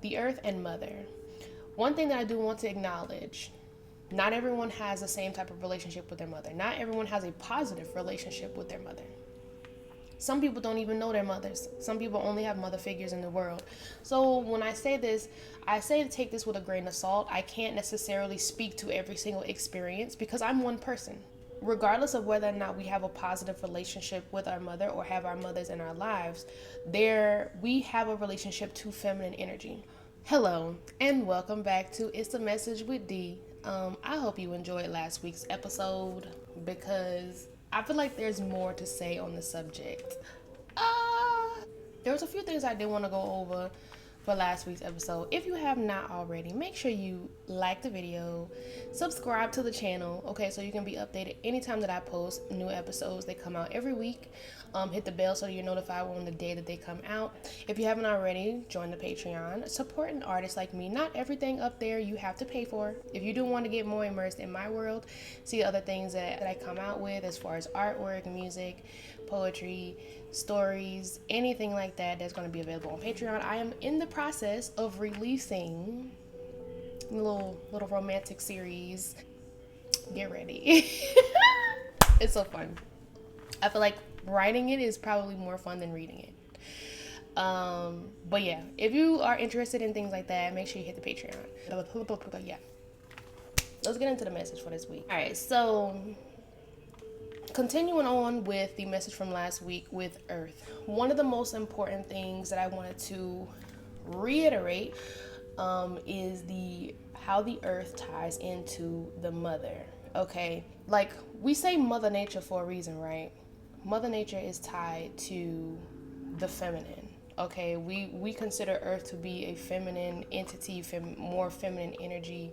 the earth and mother. One thing that I do want to acknowledge, not everyone has the same type of relationship with their mother. Not everyone has a positive relationship with their mother. Some people don't even know their mothers. Some people only have mother figures in the world. So when I say this, I say to take this with a grain of salt. I can't necessarily speak to every single experience because I'm one person. Regardless of whether or not we have a positive relationship with our mother or have our mothers in our lives, we have a relationship to feminine energy. Hello and welcome back to It's a Message with D. I hope you enjoyed last week's episode because I feel like there's more to say on the subject. There was a few things I did want to go over for last week's episode. If you have not already, make sure you like the video, subscribe to the channel, okay, so you can be updated anytime that I post new episodes. They come out every week. Hit the bell so you're notified on the day that they come out. If you haven't already, join the Patreon. Support an artist like me. Not everything up there you have to pay for. If you do want to get more immersed in my world, see other things that I come out with as far as artwork, music, poetry, stories, anything like that, that's going to be available on Patreon. I am in the process of releasing a little romantic series. Get ready. It's so fun. I feel like writing it is probably more fun than reading it. But yeah, if you are interested in things like that, make sure you hit the Patreon. Yeah. Let's get into the message for this week. All right, so continuing on with the message from last week with Earth. One of the most important things that I wanted to reiterate is how the Earth ties into the mother. Okay, like we say Mother Nature for a reason, right? Mother Nature is tied to the feminine. Okay, we consider Earth to be a feminine entity, more feminine energy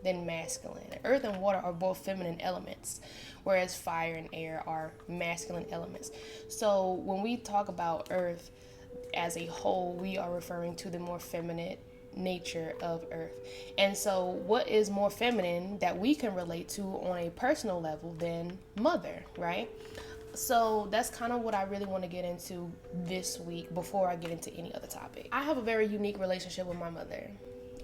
than masculine. Earth and water are both feminine elements, whereas fire and air are masculine elements. So when we talk about Earth as a whole, we are referring to the more feminine nature of Earth. And so what is more feminine that we can relate to on a personal level than mother, right? So that's kind of what I really want to get into this week before I get into any other topic. I have a very unique relationship with my mother.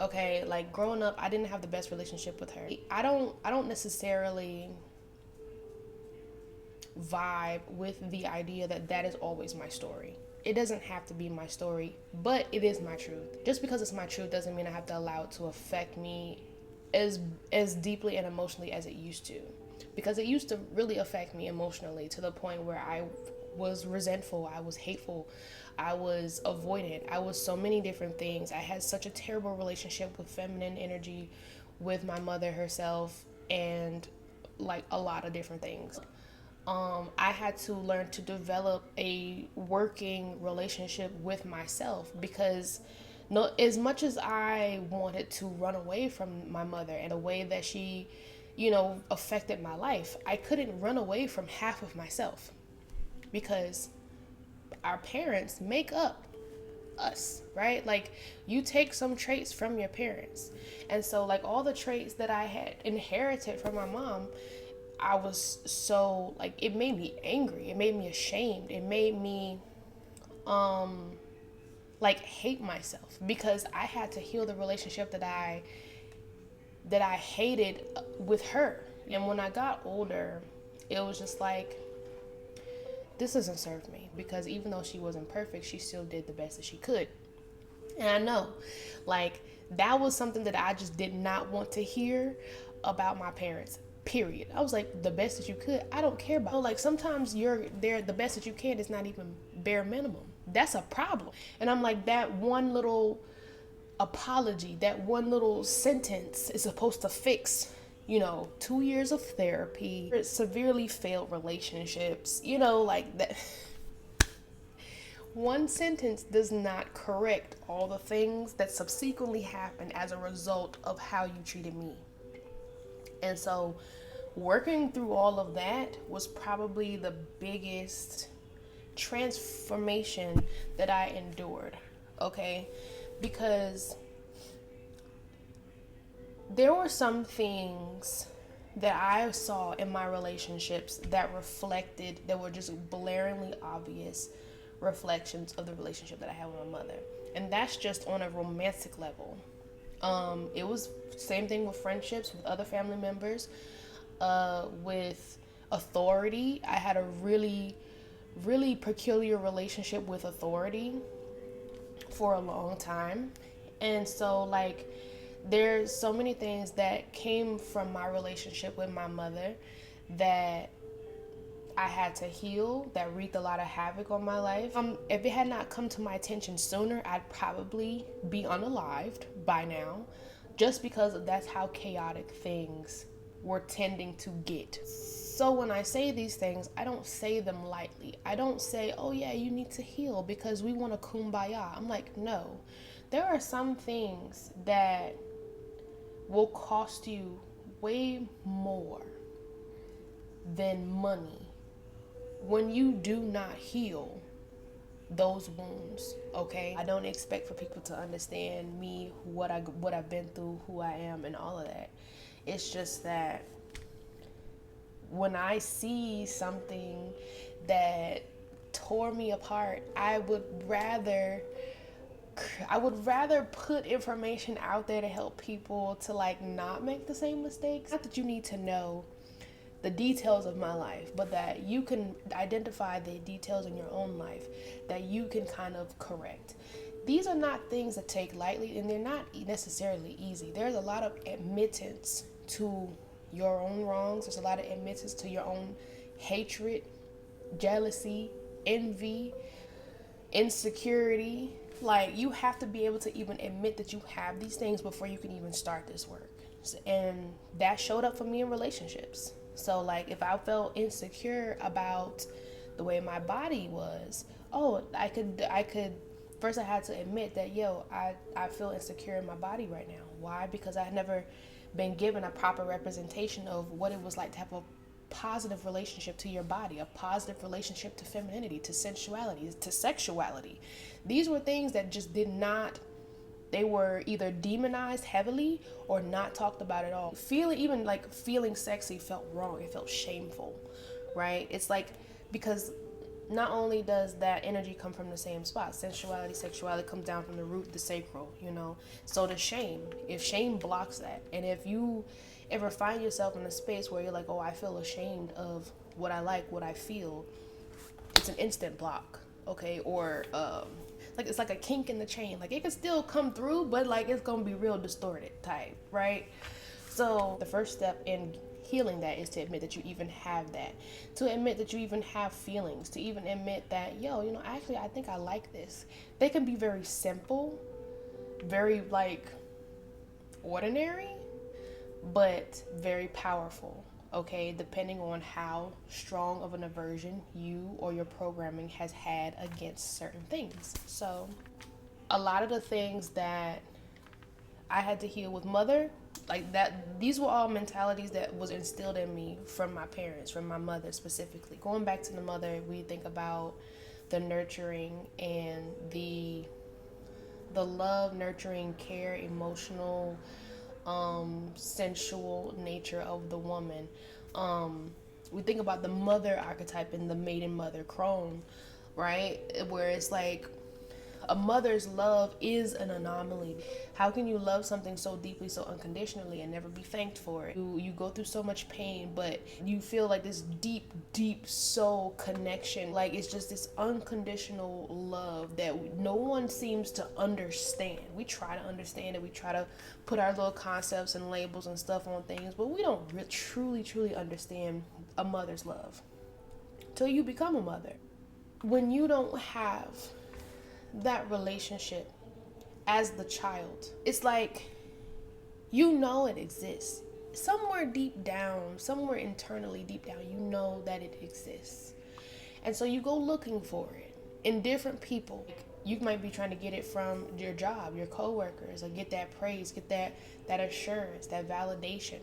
Okay, like growing up, I didn't have the best relationship with her. I don't necessarily vibe with the idea that is always my story. It doesn't have to be my story, but it is my truth. Just because it's my truth doesn't mean I have to allow it to affect me as deeply and emotionally as it used to. Because it used to really affect me emotionally to the point where I was resentful, I was hateful, I was avoidant, I was so many different things. I had such a terrible relationship with feminine energy, with my mother herself, and like a lot of different things. I had to learn to develop a working relationship with myself because as much as I wanted to run away from my mother and the way that she, affected my life, I couldn't run away from half of myself because our parents make up us, right? Like you take some traits from your parents. And so like all the traits that I had inherited from my mom, I was so like, it made me angry. It made me ashamed. It made me like hate myself because I had to heal the relationship that I hated with her. And when I got older, it was just like, this doesn't serve me, because even though she wasn't perfect, she still did the best that she could. And I know, like, that was something that I just did not want to hear about my parents, period. I was like, the best that you could, I don't care about. Like, sometimes the best that you can is not even bare minimum. That's a problem. And I'm like, that one little apology, that one little sentence is supposed to fix 2 years of therapy, severely failed relationships, like that. One sentence does not correct all the things that subsequently happened as a result of how you treated me. And so working through all of that was probably the biggest transformation that I endured, okay? Because there were some things that I saw in my relationships that were just blaringly obvious reflections of the relationship that I had with my mother. And that's just on a romantic level. It was same thing with friendships with other family members, with authority. I had a really peculiar relationship with authority for a long time. And so like there's so many things that came from my relationship with my mother that I had to heal, that wreaked a lot of havoc on my life. If it had not come to my attention sooner, I'd probably be unalived by now, just because that's how chaotic things were tending to get. So when I say these things, I don't say them lightly. I don't say, oh yeah, you need to heal because we want to kumbaya. I'm like, no. There are some things that will cost you way more than money when you do not heal those wounds, okay? I don't expect for people to understand me, what I've been through, who I am, and all of that. It's just that when I see something that tore me apart, I would rather put information out there to help people to like not make the same mistakes. Not that you need to know the details of my life, but that you can identify the details in your own life that you can kind of correct. These are not things that take lightly, and they're not necessarily easy. There's a lot of admittance to your own wrongs. There's a lot of admittance to your own hatred, jealousy, envy, insecurity. Like, you have to be able to even admit that you have these things before you can even start this work. And that showed up for me in relationships. So like if I felt insecure about the way my body was, I could first I had to admit that I feel insecure in my body right now. Why? Because I had never been given a proper representation of what it was like to have a positive relationship to your body, a positive relationship to femininity, to sensuality, to sexuality. These were things that just did not, they were either demonized heavily or not talked about at all. Feeling sexy felt wrong. It felt shameful, right? It's like, because not only does that energy come from the same spot, sensuality, sexuality comes down from the root, the sacral, so does shame. If shame blocks that, and if you ever find yourself in a space where you're like, I feel ashamed of what I like, what I feel, it's an instant block, okay? Or like it's like a kink in the chain. Like it can still come through, but like it's gonna be real distorted type, right? So the first step in healing that is to admit that you even have that, to admit that you even have feelings, to even admit that, actually I think I like this. They can be very simple, very like ordinary, but very powerful, okay, depending on how strong of an aversion you or your programming has had against certain things. So a lot of the things that I had to heal with mother, like that, these were all mentalities that was instilled in me from my parents, from my mother specifically. Going back to the mother, we think about the nurturing and the love, nurturing, care, emotional, sensual nature of the woman. We think about the mother archetype and the maiden mother crone, right? Where it's like a mother's love is an anomaly. How can you love something so deeply, so unconditionally, and never be thanked for it? You go through so much pain, but you feel like this deep, deep soul connection. Like it's just this unconditional love that no one seems to understand. We try to understand it. We try to put our little concepts and labels and stuff on things, but we don't truly understand a mother's love till you become a mother. When you don't have that relationship as the child, it's like it exists somewhere deep down, somewhere internally deep down, that it exists, and so you go looking for it in different people. You might be trying to get it from your job, your coworkers, or get that praise, get that assurance, that validation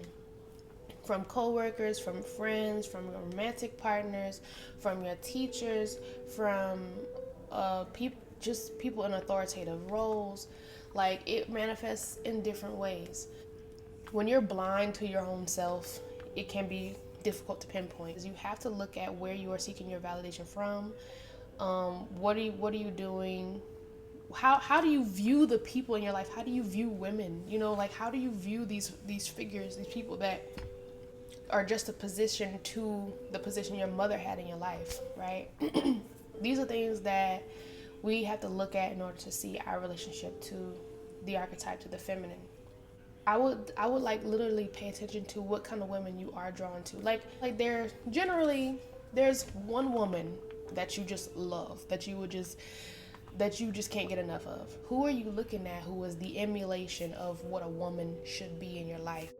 from coworkers, from friends, from romantic partners, from your teachers, from people in authoritative roles. Like it manifests in different ways. When you're blind to your own self, it can be difficult to pinpoint. You have to look at where you are seeking your validation from. What are you doing how do you view the people in your life? How do you view women? You know, like how do you view these figures, these people that are just a position to the position your mother had in your life, right? These are things that we have to look at in order to see our relationship to the archetype, to the feminine. I would like literally pay attention to what kind of women you are drawn to. Like there's one woman that you just love, that you just can't get enough of. Who are you looking at who is the emulation of what a woman should be in your life?